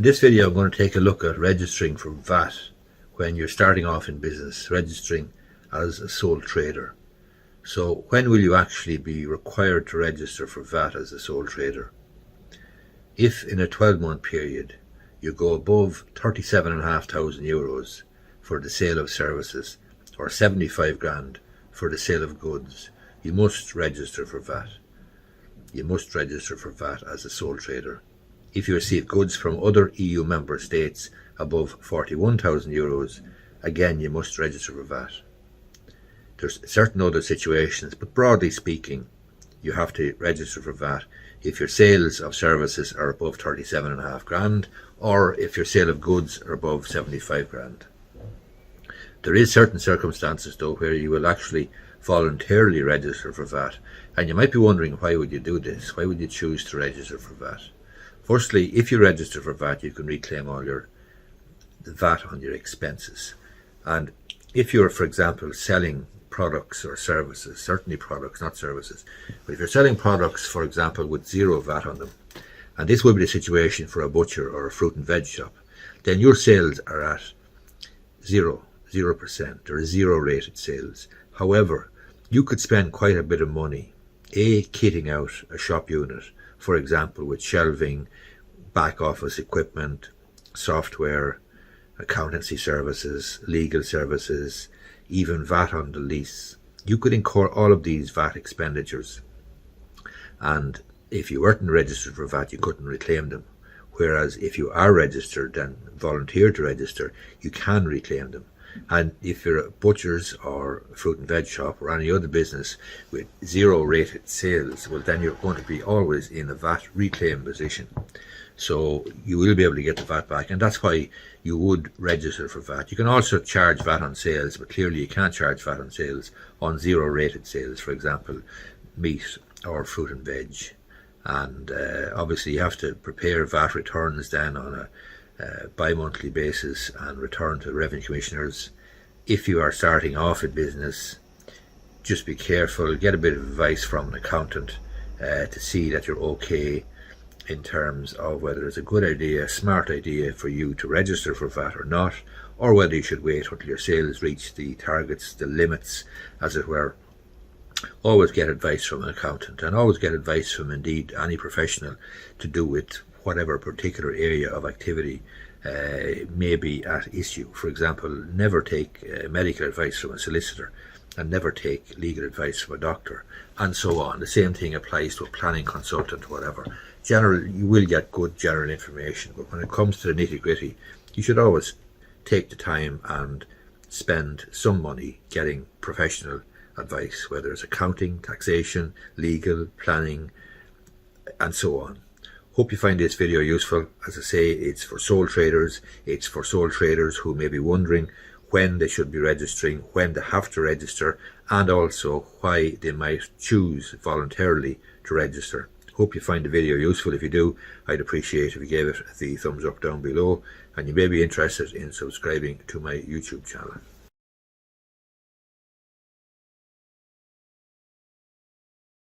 this video I'm going to take a look at registering for VAT when you're starting off in business, registering as a sole trader. So when will you actually be required to register for VAT as a sole trader? If in a 12-month period you go above 37,500 euros for the sale of services or 75 grand for the sale of goods, you must register for VAT. You must register for VAT as a sole trader. If you receive goods from other EU member states above 41,000 euros, again you must register for VAT. There's certain other situations, but broadly speaking, you have to register for VAT if your sales of services are above 37.5 grand, or if your sale of goods are above 75 grand. There is certain circumstances though where you will actually voluntarily register for VAT, and you might be wondering, why would you do this? Why would you choose to register for VAT? Firstly, if you register for VAT, you can reclaim all the VAT on your expenses. And if you're, for example, selling products or services, certainly products, not services, but if you're selling products, for example, with zero VAT on them, and this will be the situation for a butcher or a fruit and veg shop, then your sales are at 0%, or zero rated sales. However, you could spend quite a bit of money, kitting out a shop unit, for example, with shelving, back office equipment, software, accountancy services, legal services, even VAT on the lease. You could incur all of these VAT expenditures, and if you weren't registered for VAT, you couldn't reclaim them. Whereas if you are registered and volunteer to register, you can reclaim them. And if you're a butcher's or a fruit and veg shop or any other business with zero rated sales, well, then you're going to be always in a VAT reclaim position. So you will be able to get the VAT back, and that's why you would register for VAT. You can also charge VAT on sales, but clearly you can't charge VAT on sales on zero rated sales, for example, meat or fruit and veg. And obviously you have to prepare VAT returns then on a bi-monthly basis and return to revenue commissioners. If you are starting off in business, just be careful, get a bit of advice from an accountant to see that you're okay in terms of whether it's a good idea, a smart idea for you to register for VAT or not, or whether you should wait until your sales reach the targets, the limits, as it were. Always get advice from an accountant, and always get advice from indeed any professional to do with whatever particular area of activity may be at issue. For example, never take medical advice from a solicitor, and never take legal advice from a doctor, and so on. The same thing applies to a planning consultant, whatever. You will get good general information, but when it comes to the nitty-gritty, you should always take the time and spend some money getting professional advice, whether it's accounting, taxation, legal, planning, and so on. Hope you find this video useful. As I say, it's for sole traders. It's for sole traders who may be wondering when they should be registering, when they have to register, and also why they might choose voluntarily to register. Hope you find the video useful. If you do, I'd appreciate if you gave it the thumbs up down below, and you may be interested in subscribing to my YouTube channel.